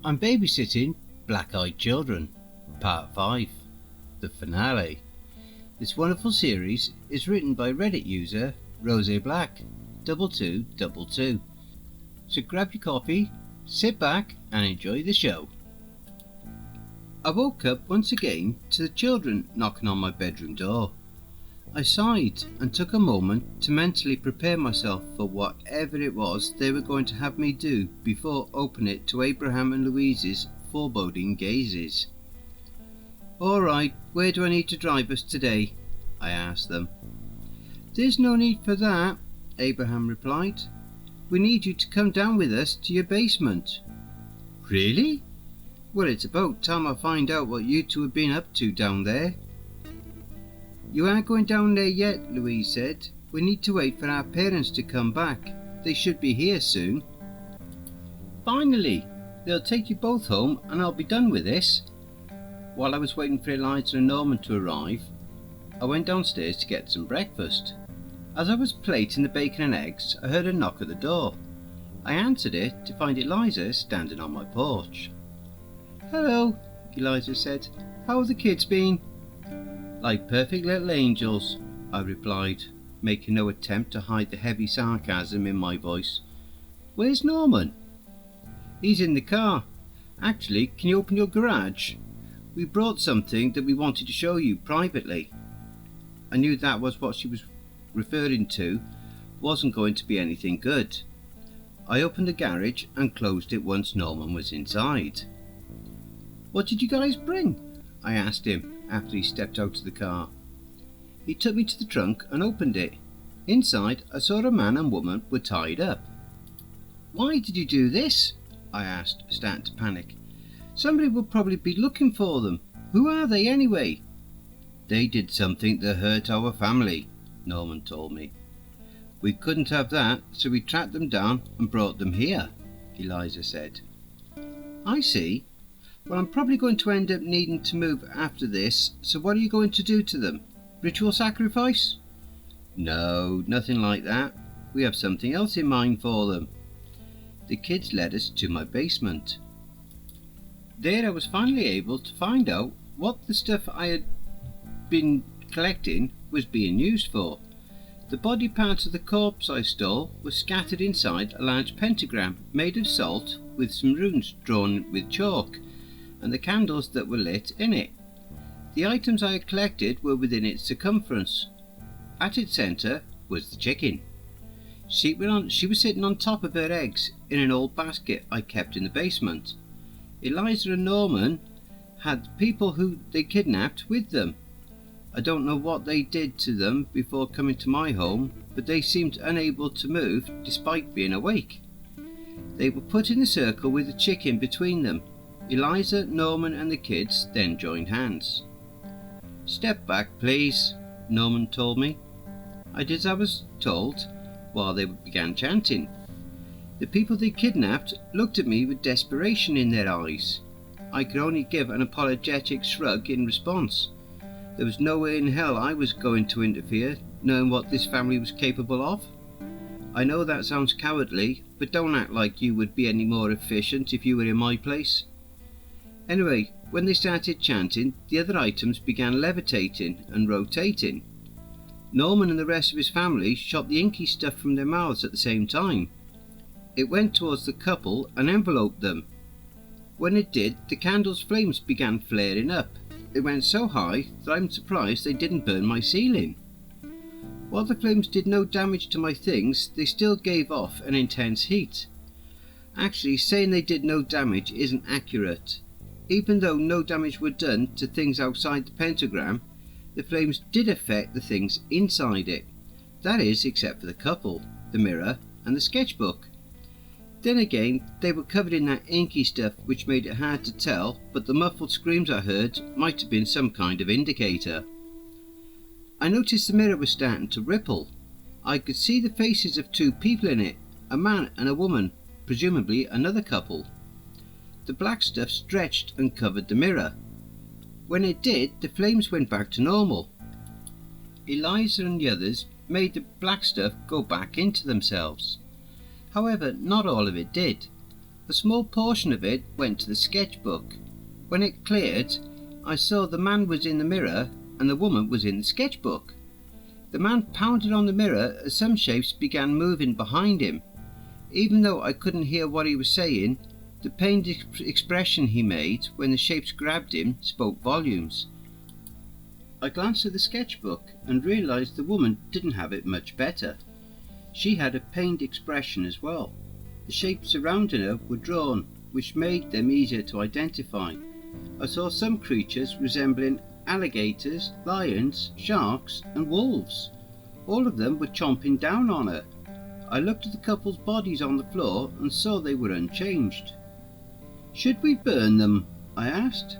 I'm babysitting Black-Eyed Children, Part 5, the finale. This wonderful series is written by Reddit user RoseBlack2222. So grab your coffee, sit back and enjoy the show. I woke up once again to the children knocking on my bedroom door. I sighed and took a moment to mentally prepare myself for whatever it was they were going to have me do before opening it to Abraham and Louise's foreboding gazes. "Alright, where do I need to drive us today?" I asked them. "There's no need for that," Abraham replied. "We need you to come down with us to your basement." "Really? Well, it's about time I find out what you two have been up to down there." "You aren't going down there yet," Louise said. "We need to wait for our parents to come back. They should be here soon." "Finally! They'll take you both home and I'll be done with this." While I was waiting for Eliza and Norman to arrive, I went downstairs to get some breakfast. As I was plating the bacon and eggs, I heard a knock at the door. I answered it to find Eliza standing on my porch. "Hello," Eliza said. "How have the kids been?" "Like perfect little angels," I replied, making no attempt to hide the heavy sarcasm in my voice. "Where's Norman?" "He's in the car. Actually, can you open your garage? We brought something that we wanted to show you privately." I knew that was what she was referring to wasn't going to be anything good. I opened the garage and closed it once Norman was inside. "What did you guys bring?" I asked him after he stepped out of the car. He took me to the trunk and opened it. Inside, I saw a man and woman were tied up. "Why did you do this?" I asked, starting to panic. "Somebody will probably be looking for them. Who are they anyway?" "They did something that hurt our family," Norman told me. "We couldn't have that, so we tracked them down and brought them here," Eliza said. "I see. Well, I'm probably going to end up needing to move after this, so what are you going to do to them? Ritual sacrifice?" "No, nothing like that. We have something else in mind for them." The kids led us to my basement. There I was finally able to find out what the stuff I had been collecting was being used for. The body parts of the corpse I stole were scattered inside a large pentagram made of salt with some runes drawn with chalk, and the candles that were lit in it. The items I had collected were within its circumference. At its centre was the chicken. She was sitting on top of her eggs in an old basket I kept in the basement. Eliza and Norman had people who they kidnapped with them. I don't know what they did to them before coming to my home, but they seemed unable to move despite being awake. They were put in a circle with the chicken between them. Eliza, Norman and the kids then joined hands. "Step back, please," Norman told me. I did as I was told while they began chanting. The people they kidnapped looked at me with desperation in their eyes. I could only give an apologetic shrug in response. There was no way in hell I was going to interfere, knowing what this family was capable of. I know that sounds cowardly, but don't act like you would be any more efficient if you were in my place. Anyway, when they started chanting, the other items began levitating and rotating. Norman and the rest of his family shot the inky stuff from their mouths at the same time. It went towards the couple and enveloped them. When it did, the candles' flames began flaring up. It went so high that I'm surprised they didn't burn my ceiling. While the flames did no damage to my things, they still gave off an intense heat. Actually, saying they did no damage isn't accurate. Even though no damage were done to things outside the pentagram, the flames did affect the things inside it. That is, except for the couple, the mirror and the sketchbook. Then again, they were covered in that inky stuff which made it hard to tell, but the muffled screams I heard might have been some kind of indicator. I noticed the mirror was starting to ripple. I could see the faces of two people in it, a man and a woman, presumably another couple. The black stuff stretched and covered the mirror. When it did, the flames went back to normal. Eliza and the others made the black stuff go back into themselves. However, not all of it did. A small portion of it went to the sketchbook. When it cleared, I saw the man was in the mirror and the woman was in the sketchbook. The man pounded on the mirror as some shapes began moving behind him. Even though I couldn't hear what he was saying, the pained expression he made when the shapes grabbed him spoke volumes. I glanced at the sketchbook and realized the woman didn't have it much better. She had a pained expression as well. The shapes surrounding her were drawn, which made them easier to identify. I saw some creatures resembling alligators, lions, sharks and wolves. All of them were chomping down on her. I looked at the couple's bodies on the floor and saw they were unchanged. "Should we burn them?" I asked.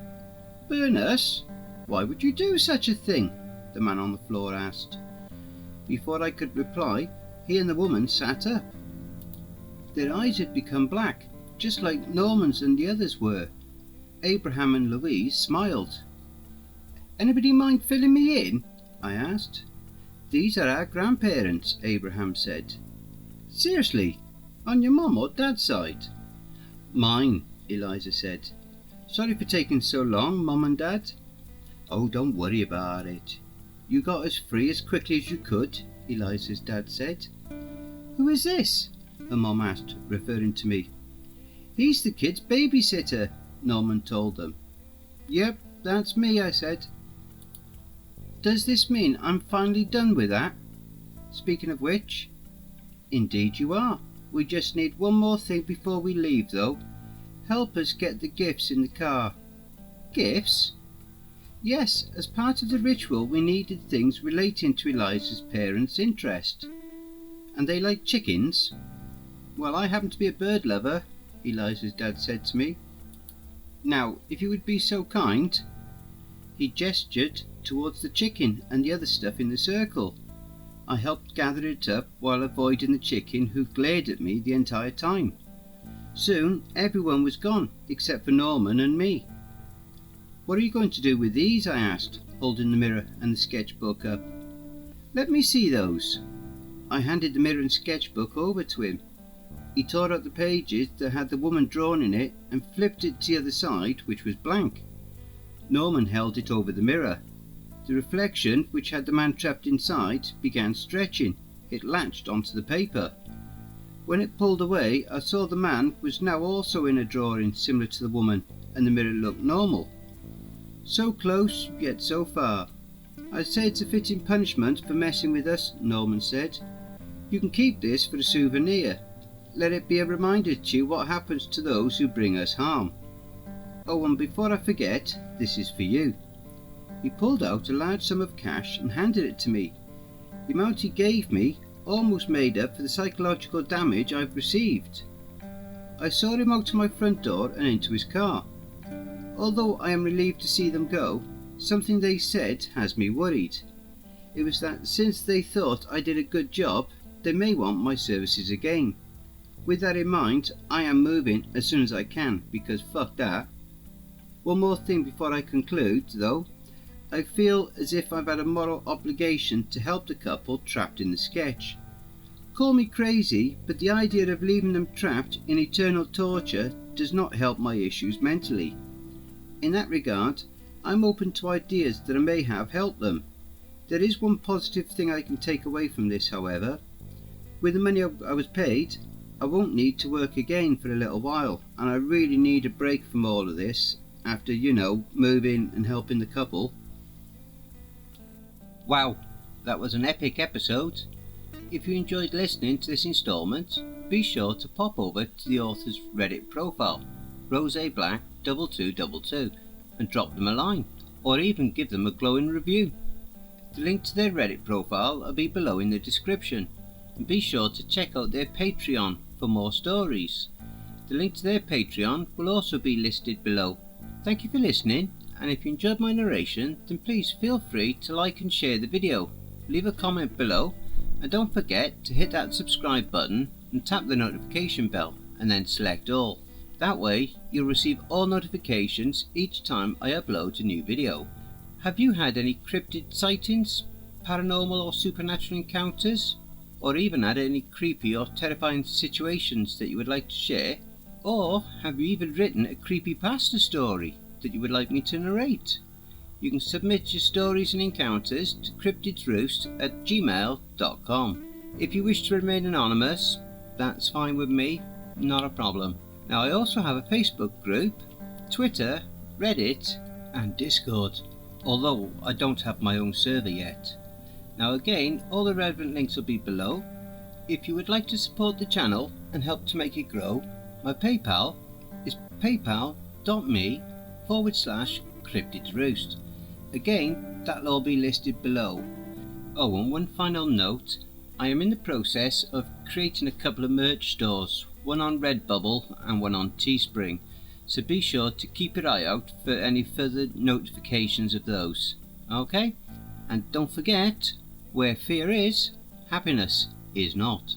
"Burn us? Why would you do such a thing?" the man on the floor asked. Before I could reply, he and the woman sat up. Their eyes had become black, just like Norman's and the others were. Abraham and Louise smiled. "Anybody mind filling me in?" I asked. "These are our grandparents," Abraham said. "Seriously? On your mum or dad's side?" "Mine," Eliza said. "Sorry for taking so long, Mum and Dad." "Oh, don't worry about it. You got us free as quickly as you could," Eliza's dad said. "Who is this?" her mum asked, referring to me. "He's the kid's babysitter," Norman told them. "Yep, that's me," I said. "Does this mean I'm finally done with that? Speaking of which..." "Indeed you are. We just need one more thing before we leave though. Help us get the gifts in the car." "Gifts?" "Yes, as part of the ritual we needed things relating to Eliza's parents' interest." "And they like chickens?" "Well, I happen to be a bird lover," Eliza's dad said to me. "Now, if you would be so kind..." He gestured towards the chicken and the other stuff in the circle. I helped gather it up while avoiding the chicken, who glared at me the entire time. Soon everyone was gone except for Norman and me. "What are you going to do with these?" I asked, holding the mirror and the sketchbook up. "Let me see those." I handed the mirror and sketchbook over to him. He tore out the pages that had the woman drawn in it and flipped it to the other side, which was blank. Norman held it over the mirror. The reflection, which had the man trapped inside, began stretching. It latched onto the paper. When it pulled away, I saw the man was now also in a drawing similar to the woman, and the mirror looked normal. "So close, yet so far. I'd say it's a fitting punishment for messing with us," Norman said. "You can keep this for a souvenir. Let it be a reminder to you what happens to those who bring us harm. Oh, and before I forget, this is for you." He pulled out a large sum of cash and handed it to me. The amount he gave me almost made up for the psychological damage I've received. I saw him out to my front door and into his car. Although I am relieved to see them go, something they said has me worried. It was that since they thought I did a good job, they may want my services again. With that in mind, I am moving as soon as I can, because fuck that. One more thing before I conclude, though. I feel as if I've had a moral obligation to help the couple trapped in the sketch. Call me crazy, but the idea of leaving them trapped in eternal torture does not help my issues mentally. In that regard, I'm open to ideas that I may have helped them. There is one positive thing I can take away from this, however. With the money I was paid, I won't need to work again for a little while, and I really need a break from all of this after, moving and helping the couple. Wow, that was an epic episode. If you enjoyed listening to this instalment, be sure to pop over to the author's Reddit profile, RoseBlack2222, and drop them a line, or even give them a glowing review. The link to their Reddit profile will be below in the description, and be sure to check out their Patreon for more stories. The link to their Patreon will also be listed below. Thank you for listening, and if you enjoyed my narration, then please feel free to like and share the video, leave a comment below, and don't forget to hit that subscribe button and tap the notification bell and then select all. That way you'll receive all notifications each time I upload a new video. Have you had any cryptid sightings, paranormal or supernatural encounters, or even had any creepy or terrifying situations that you would like to share? Or have you even written a CreepyPasta story that you would like me to narrate? You can submit your stories and encounters to cryptidsroost@gmail.com. If you wish to remain anonymous, that's fine with me, not a problem. Now I also have a Facebook group, Twitter, Reddit and Discord, although I don't have my own server yet. Now again, all the relevant links will be below. If you would like to support the channel and help to make it grow, my PayPal is paypal.me/Cryptids Roost. Again, that'll all be listed below. Oh, and one final note, I am in the process of creating a couple of merch stores, one on Redbubble and one on Teespring, so be sure to keep your eye out for any further notifications of those. Okay? And don't forget, where fear is, happiness is not.